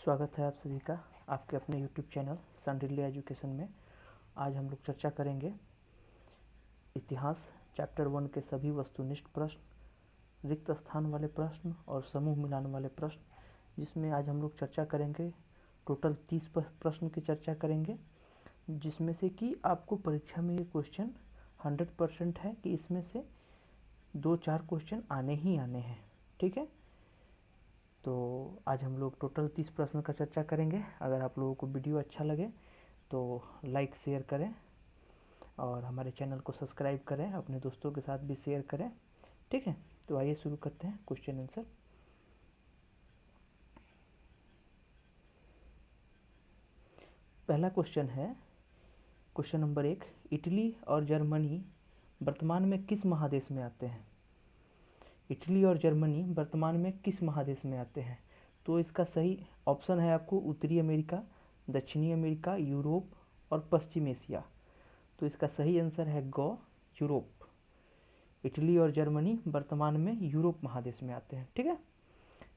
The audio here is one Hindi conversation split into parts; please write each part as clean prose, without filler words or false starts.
स्वागत है आप सभी का आपके अपने YouTube चैनल सन रिले एजुकेशन में। आज हम लोग चर्चा करेंगे इतिहास चैप्टर 1 के सभी वस्तुनिष्ठ प्रश्न, रिक्त स्थान वाले प्रश्न और समूह मिलान वाले प्रश्न, जिसमें आज हम लोग चर्चा करेंगे। टोटल 30 प्रश्न की चर्चा करेंगे, जिसमें से कि आपको परीक्षा में ये क्वेश्चन 100% है कि इसमें से 2-4 क्वेश्चन आने ही आने हैं। ठीक है, तो आज हम लोग टोटल 30 प्रश्न का चर्चा करेंगे। अगर आप लोगों को वीडियो अच्छा लगे तो लाइक शेयर करें और हमारे चैनल को सब्सक्राइब करें, अपने दोस्तों के साथ भी शेयर करें। ठीक है, तो आइए शुरू करते हैं क्वेश्चन आंसर। पहला क्वेश्चन है, क्वेश्चन नंबर 1, इटली और जर्मनी वर्तमान में किस महादेश में आते हैं? इटली और जर्मनी वर्तमान में किस महादेश में आते हैं? तो इसका सही ऑप्शन है आपको उत्तरी अमेरिका, दक्षिणी अमेरिका, यूरोप और पश्चिम एशिया। तो इसका सही आंसर है ग, यूरोप। इटली और जर्मनी वर्तमान में यूरोप महादेश में आते हैं। ठीक है,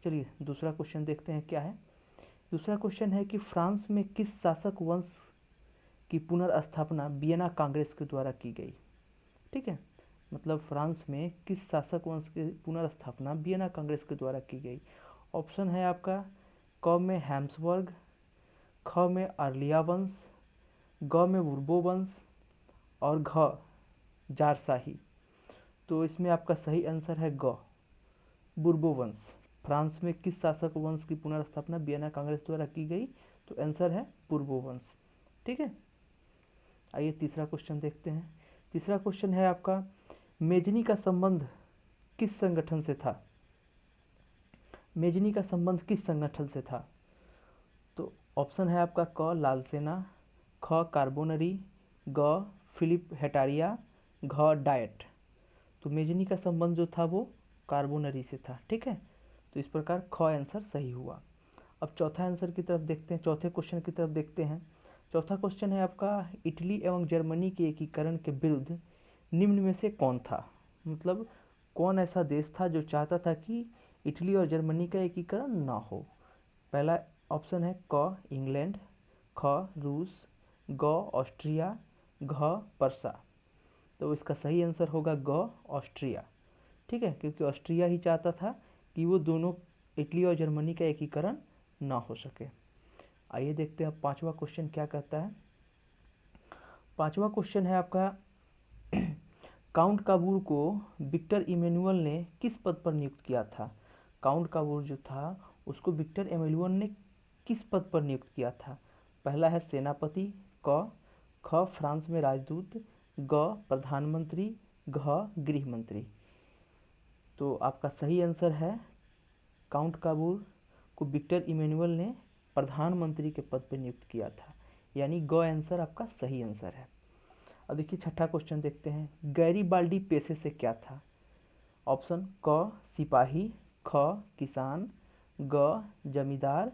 चलिए दूसरा क्वेश्चन देखते हैं क्या है। दूसरा क्वेश्चन है कि फ्रांस में किस शासक वंश की पुनर्स्थापना वियना कांग्रेस के द्वारा की गई? ठीक है, मतलब फ्रांस में किस शासक वंश की पुनर्स्थापना वियना कांग्रेस के द्वारा की गई? ऑप्शन है आपका क में हैम्सबर्ग, ख में आर्लिया वंश, ग में बुर्बो वंश और घ जारशाही। तो इसमें आपका सही आंसर है ग, बुर्बो वंश। फ्रांस में किस शासक वंश की पुनर्स्थापना वियना कांग्रेस द्वारा की गई? तो आंसर है बुर्बो वंश। ठीक है, आइए तीसरा क्वेश्चन देखते हैं। तीसरा क्वेश्चन है आपका, मेजनी का संबंध किस संगठन से था? मेजनी का संबंध किस संगठन से था? तो ऑप्शन है आपका क लाल सेना, ख कार्बोनरी, ग फिलिप हेटारिया, घ डाइट। तो मेजनी का संबंध जो था वो कार्बोनरी से था। ठीक है, तो इस प्रकार ख आंसर सही हुआ। अब चौथा आंसर की तरफ देखते हैं, चौथे क्वेश्चन की तरफ देखते हैं। चौथा क्वेश्चन है आपका, इटली एवं जर्मनी के एकीकरण के विरुद्ध निम्न में से कौन था? मतलब कौन ऐसा देश था जो चाहता था कि इटली और जर्मनी का एकीकरण ना हो? पहला ऑप्शन है क इंग्लैंड, ख रूस, ग ऑस्ट्रिया, घ पर्सा। तो इसका सही आंसर होगा ग ऑस्ट्रिया। ठीक है, क्योंकि ऑस्ट्रिया ही चाहता था कि वो दोनों इटली और जर्मनी का एकीकरण ना हो सके। आइए देखते हैं पांचवा क्वेश्चन क्या कहता है। पांचवा क्वेश्चन है आपका, काउंट काबूर को विक्टर इमैनुअल ने किस पद पर नियुक्त किया था? काउंट काबूर जो था उसको विक्टर इमैनुअल ने किस पद पर नियुक्त किया था? पहला है सेनापति, क ख फ्रांस में राजदूत, ग प्रधानमंत्री, घ गृह मंत्री। तो आपका सही आंसर है काउंट काबूर को विक्टर इमैनुअल ने प्रधानमंत्री के पद पर नियुक्त किया था, यानी ग आंसर आपका सही आंसर है। अब देखिए छठा क्वेश्चन देखते हैं, गैरीबाल्डी पेशे से क्या था? ऑप्शन क सिपाही, ख किसान, ग जमींदार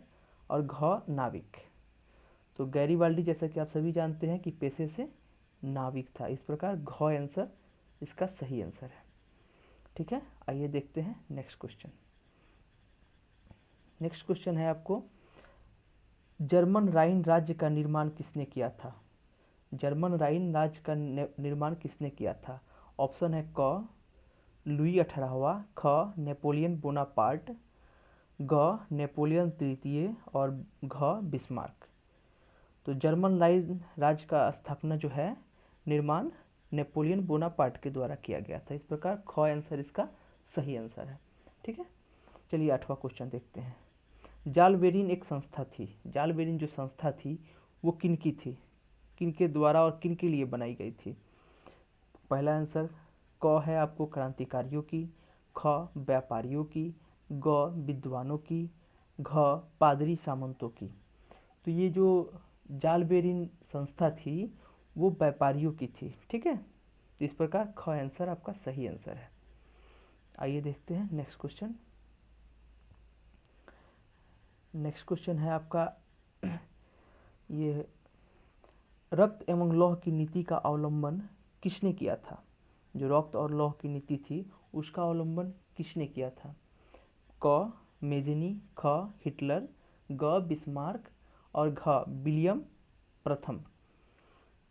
और घ नाविक। तो गैरीबाल्डी जैसा कि आप सभी जानते हैं कि पेशे से नाविक था, इस प्रकार घ आंसर इसका सही आंसर है। ठीक है, आइए देखते हैं नेक्स्ट क्वेश्चन। नेक्स्ट क्वेश्चन है आपको, जर्मन राइन राज्य का निर्माण किसने किया था? जर्मन राइन राज्य का निर्माण किसने किया था? ऑप्शन है क लुई 18वां, ख नेपोलियन बोनापार्ट, ग नेपोलियन तृतीय और घ बिस्मार्क। तो जर्मन राइन राज्य का स्थापना जो है निर्माण नेपोलियन बोनापार्ट के द्वारा किया गया था, इस प्रकार ख आंसर इसका सही आंसर है। ठीक है, चलिए आठवां क्वेश्चन देखते हैं। जालबेरिन एक संस्था थी, जालबेरिन जो संस्था थी वो किनकी थी, किनके द्वारा और किन के लिए बनाई गई थी? पहला आंसर क है आपको क्रांतिकारियों की, ख व्यापारियों की, ग विद्वानों की, घ पादरी सामंतों की। तो ये जो जालबेरिन संस्था थी वो व्यापारियों की थी। ठीक है, इस प्रकार ख आंसर आपका सही आंसर है। आइए देखते हैं नेक्स्ट क्वेश्चन। नेक्स्ट क्वेश्चन है आपका, ये रक्त एवं लौह की नीति का अवलंबन किसने किया था? जो रक्त और लौह की नीति थी उसका अवलंबन किसने किया था? क मेजिनी, ख हिटलर, ग बिस्मार्क और घ विलियम प्रथम।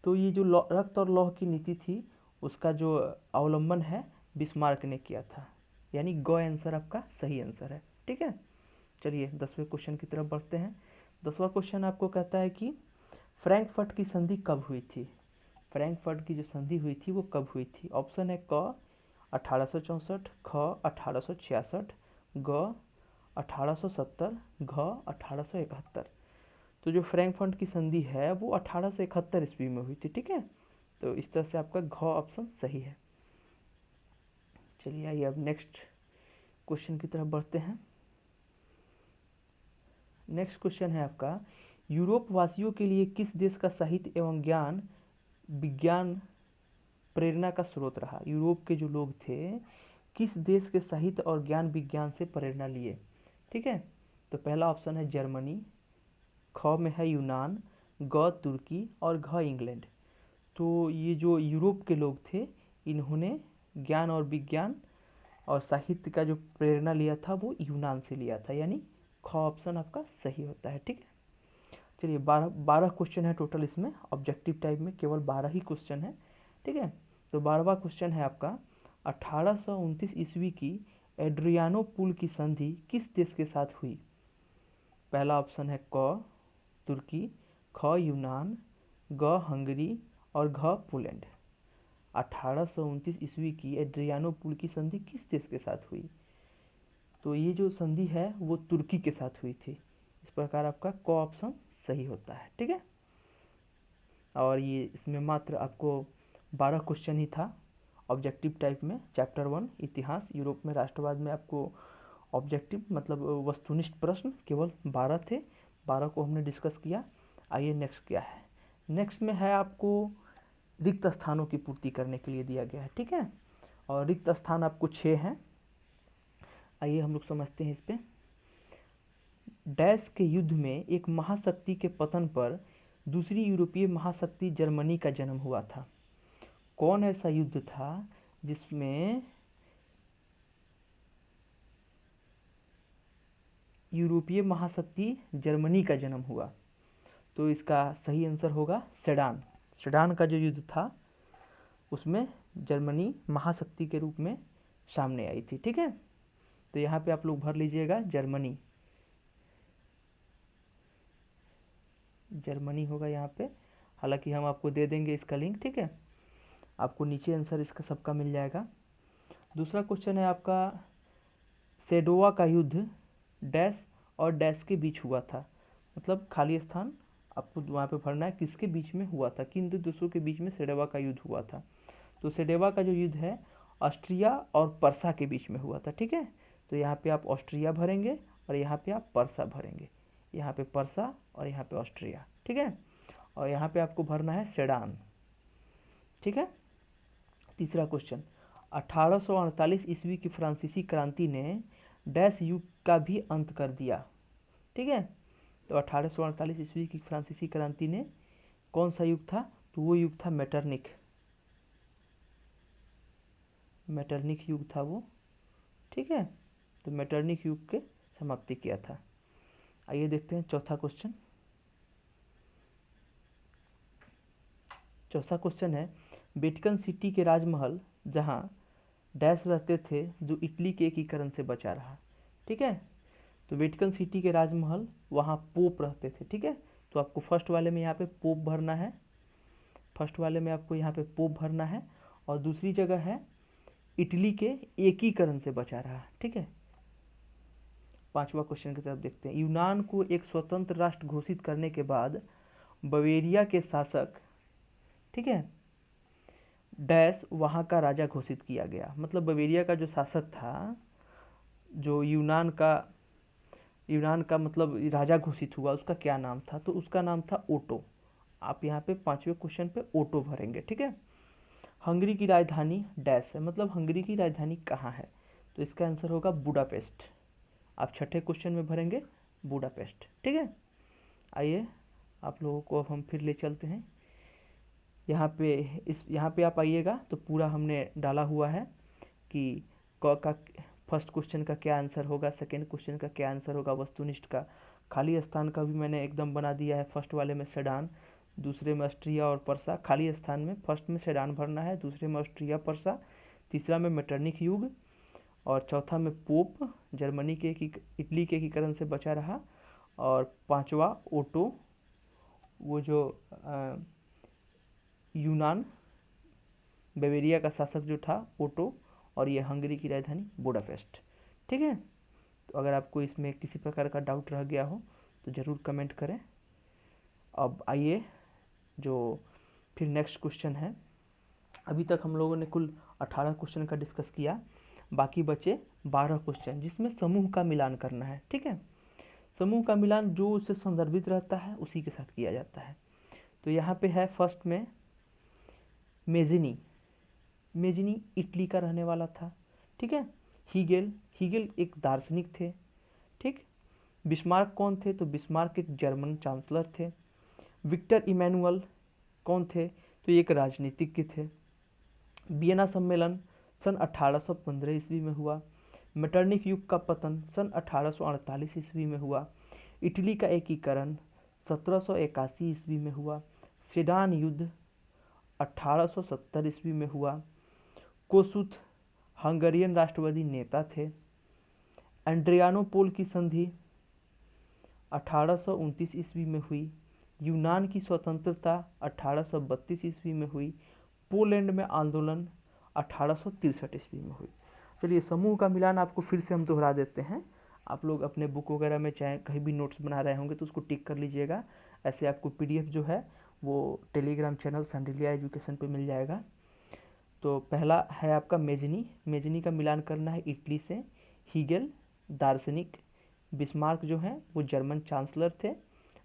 तो ये जो रक्त और लौह की नीति थी उसका जो अवलंबन है बिस्मार्क ने किया था, यानी ग आंसर आपका सही आंसर है। ठीक है, चलिए 10वें क्वेश्चन की तरफ बढ़ते हैं। 10वां क्वेश्चन आपको कहता है कि फ्रैंकफर्ट की संधि कब हुई थी। फ्रैंकफर्ट की जो संधि हुई थी वो कब हुई थी। ऑप्शन है क 1864, ख 1866, ग 1870, घ 1871। तो जो फ्रैंकफर्ट की संधि है वो 1871 ईस्वी में हुई थी। ठीक है, तो इस तरह से आपका घ ऑप्शन सही है। चलिए आइए अब नेक्स्ट क्वेश्चन की तरफ बढ़ते हैं। नेक्स्ट क्वेश्चन है आपका, यूरोप वासियों के लिए किस देश का साहित्य एवं ज्ञान विज्ञान प्रेरणा का स्रोत रहा। यूरोप के जो लोग थे किस देश के साहित्य और ज्ञान विज्ञान से प्रेरणा लिए। ठीक है, तो पहला ऑप्शन है जर्मनी, ख में है यूनान, ग तुर्की और घ इंग्लैंड। तो ये जो यूरोप के लोग थे इन्होंने ज्ञान और विज्ञान और साहित्य का जो प्रेरणा लिया था वो यूनान से लिया था, यानी ख ऑप्शन आपका सही होता है। ठीक है, चलिए 12 क्वेश्चन है टोटल इसमें, ऑब्जेक्टिव टाइप में केवल 12 ही क्वेश्चन है। ठीक है, तो 12वां क्वेश्चन है आपका, 1829 ईस्वी की एड्रियानोपुल की संधि किस देश के साथ हुई। पहला ऑप्शन है क तुर्की, ख यूनान, ग हंगरी और घ पोलैंड। 1829 ईस्वी की एड्रियानोपुल की संधि किस देश के साथ हुई। तो ये जो संधि है वो तुर्की के साथ हुई थी। इस प्रकार आपका क ऑप्शन सही होता है। ठीक है, और ये इसमें मात्र आपको 12 क्वेश्चन ही था ऑब्जेक्टिव टाइप में। चैप्टर 1 इतिहास यूरोप में राष्ट्रवाद में आपको ऑब्जेक्टिव मतलब वस्तुनिष्ठ प्रश्न केवल 12 थे, 12 को हमने डिस्कस किया। आइए नेक्स्ट क्या है। नेक्स्ट में है आपको रिक्त स्थानों की पूर्ति करने के लिए दिया गया है। ठीक है, और रिक्त स्थान आपको 6 हैं। आइए हम लोग समझते हैं इस पे। डैश के युद्ध में एक महाशक्ति के पतन पर दूसरी यूरोपीय महाशक्ति जर्मनी का जन्म हुआ था। कौन ऐसा युद्ध था जिसमें यूरोपीय महाशक्ति जर्मनी का जन्म हुआ। तो इसका सही आंसर होगा सेडान। सेडान का जो युद्ध था उसमें जर्मनी महाशक्ति के रूप में सामने आई थी। ठीक है, तो यहाँ पे आप लोग भर लीजिएगा जर्मनी, जर्मनी होगा यहाँ पे। हालांकि हम आपको दे देंगे इसका लिंक। ठीक है, आपको नीचे आंसर इसका सबका मिल जाएगा। दूसरा क्वेश्चन है आपका, सेडोवा का युद्ध डैश और डैश के बीच हुआ था। मतलब खाली स्थान आपको वहाँ पे भरना है, किसके बीच में हुआ था, किन दो देशों के बीच में सेडोवा का युद्ध हुआ था। तो सेडोवा का जो युद्ध है ऑस्ट्रिया और पर्सा के बीच में हुआ था। ठीक है, तो यहाँ पे आप ऑस्ट्रिया भरेंगे और यहाँ पे आप पर्सा भरेंगे, यहाँ पे पर्सा और यहाँ पे ऑस्ट्रिया। ठीक है, और यहाँ पे आपको भरना है सेडान। ठीक है, तीसरा क्वेश्चन, 1848 ईस्वी की फ्रांसीसी क्रांति ने डैश युग का भी अंत कर दिया। ठीक है, तो 1848 ईस्वी की फ्रांसीसी क्रांति ने कौन सा युग था, तो वो युग था मेटरनिक, मेटरनिक युग था वो। ठीक है, तो मेटरनिक युग के समाप्ति किया था। आइए देखते हैं चौथा क्वेश्चन। चौथा क्वेश्चन है, वेटिकन सिटी के राजमहल जहां डैश रहते थे जो इटली के एकीकरण से बचा रहा। ठीक है, तो वेटिकन सिटी के राजमहल वहाँ पोप रहते थे। ठीक है, तो आपको फर्स्ट वाले में यहाँ पे पोप भरना है, फर्स्ट वाले में आपको यहाँ पे पोप भरना है, और दूसरी जगह है इटली के एकीकरण से बचा रहा। ठीक है, पांचवा क्वेश्चन की तरफ देखते हैं। यूनान को एक स्वतंत्र राष्ट्र घोषित करने के बाद बवेरिया के शासक, ठीक है, डैश वहाँ का राजा घोषित किया गया। मतलब बवेरिया का जो शासक था, जो यूनान का मतलब राजा घोषित हुआ, उसका क्या नाम था, तो उसका नाम था ओटो। आप यहाँ पे पांचवें क्वेश्चन पे ओटो भरेंगे। ठीक है, हंगरी की राजधानी डैश है, मतलब हंगरी की राजधानी कहाँ है, तो इसका आंसर होगा बुडापेस्ट। आप छठे क्वेश्चन में भरेंगे बुडापेस्ट। ठीक है, आइए आप लोगों को अब हम फिर ले चलते हैं यहाँ पे आप आइएगा तो पूरा हमने डाला हुआ है कि क का फर्स्ट क्वेश्चन का क्या आंसर होगा, सेकेंड क्वेश्चन का क्या आंसर होगा, वस्तुनिष्ठ का खाली स्थान का भी मैंने एकदम बना दिया है। फर्स्ट वाले में सेडान, दूसरे में ऑस्ट्रिया और पर्सा। खाली स्थान में फर्स्ट में सेडान भरना है, दूसरे में ऑस्ट्रिया पर्सा, तीसरा में मेटरनिक युग और चौथा में पोप जर्मनी के इटली के एकीकरण से बचा रहा, और पांचवा ओटो, वो जो यूनान बेवेरिया का शासक जो था ओटो, और ये हंगरी की राजधानी बुडापेस्ट। ठीक है, तो अगर आपको इसमें किसी प्रकार का डाउट रह गया हो तो ज़रूर कमेंट करें। अब आइए जो फिर नेक्स्ट क्वेश्चन है। अभी तक हम लोगों ने कुल 18 क्वेश्चन का डिस्कस किया, बाकी बचे 12 क्वेश्चन जिसमें समूह का मिलान करना है। ठीक है, समूह का मिलान जो उससे संदर्भित रहता है उसी के साथ किया जाता है। तो यहाँ पे है फर्स्ट में मेजिनी। मेजिनी इटली का रहने वाला था। ठीक है, हीगेल एक दार्शनिक थे। ठीक, बिस्मार्क कौन थे? तो बिस्मार्क एक जर्मन चांसलर थे। विक्टर इमैनुअल कौन थे? तो ये एक राजनीतिज्ञ थे। वियना सम्मेलन सन 1815 ईस्वी में हुआ। मेटरनिक युग का पतन सन 1848 ईस्वी में हुआ। इटली का एकीकरण 1781 ईस्वी में हुआ। सेडान युद्ध 1870 ईस्वी में हुआ। कोसुथ हंगरियन राष्ट्रवादी नेता थे। एड्रियानोपोल की संधि 1829 ईस्वी में हुई। यूनान की स्वतंत्रता 1832 ईस्वी में हुई। पोलैंड में आंदोलन 1863 ईस्वी में हुई। चलिए, समूह का मिलान आपको फिर से हम दोहरा देते हैं। आप लोग अपने बुक वगैरह में चाहे कहीं भी नोट्स बना रहे होंगे तो उसको टिक कर लीजिएगा। ऐसे आपको पीडीएफ जो है वो टेलीग्राम चैनल सांडिल्या एजुकेशन पे मिल जाएगा। तो पहला है आपका मेजिनी का मिलान करना है इटली से। हीगेल दार्शनिक, बिस्मार्क जो हैं वो जर्मन चांसलर थे।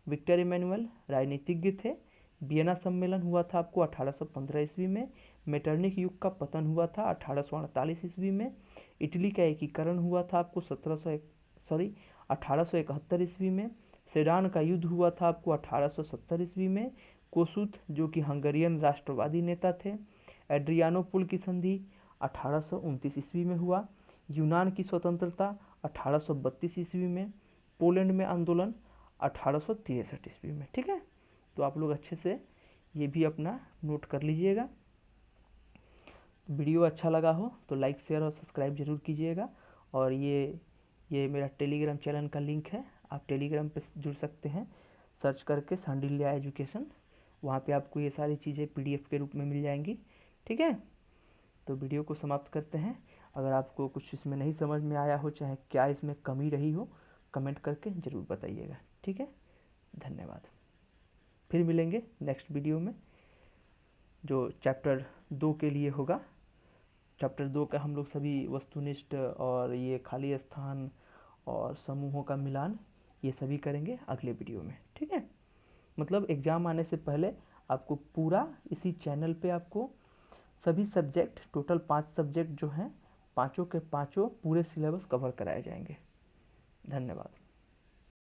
विक्टर इमैनुअल राजनीतिज्ञ थे। वियना सम्मेलन हुआ था आपको 1815 ईस्वी में। मेटरनिक युग का पतन हुआ था 1848 ईस्वी में। इटली का एकीकरण हुआ था आपको 1871 ईस्वी में। सेडान का युद्ध हुआ था आपको 1870 ईस्वी में। कोसुथ जो कि हंगरियन राष्ट्रवादी नेता थे। एड्रियानोपुल की संधि 1829 ईस्वी में हुआ। यूनान की स्वतंत्रता 1832 ईस्वी में। पोलैंड में आंदोलन 1863 ईस्वी में। ठीक है, तो आप लोग अच्छे से ये भी अपना नोट कर लीजिएगा। वीडियो अच्छा लगा हो तो लाइक शेयर और सब्सक्राइब जरूर कीजिएगा। और ये मेरा टेलीग्राम चैनल का लिंक है, आप टेलीग्राम पे जुड़ सकते हैं सर्च करके सांडिल्या एजुकेशन। वहाँ पे आपको ये सारी चीज़ें पीडीएफ के रूप में मिल जाएंगी। ठीक है, तो वीडियो को समाप्त करते हैं। अगर आपको कुछ इसमें नहीं समझ में आया हो, चाहे क्या इसमें कमी रही हो, कमेंट करके ज़रूर बताइएगा। ठीक है, धन्यवाद। फिर मिलेंगे नेक्स्ट वीडियो में जो चैप्टर 2 के लिए होगा। चैप्टर 2 का हम लोग सभी वस्तुनिष्ठ और ये खाली स्थान और समूहों का मिलान ये सभी करेंगे अगले वीडियो में। ठीक है, मतलब एग्ज़ाम आने से पहले आपको पूरा इसी चैनल पे आपको सभी सब्जेक्ट, टोटल 5 सब्जेक्ट जो हैं, पाँचों के पाँचों पूरे सिलेबस कवर कराए जाएंगे। धन्यवाद।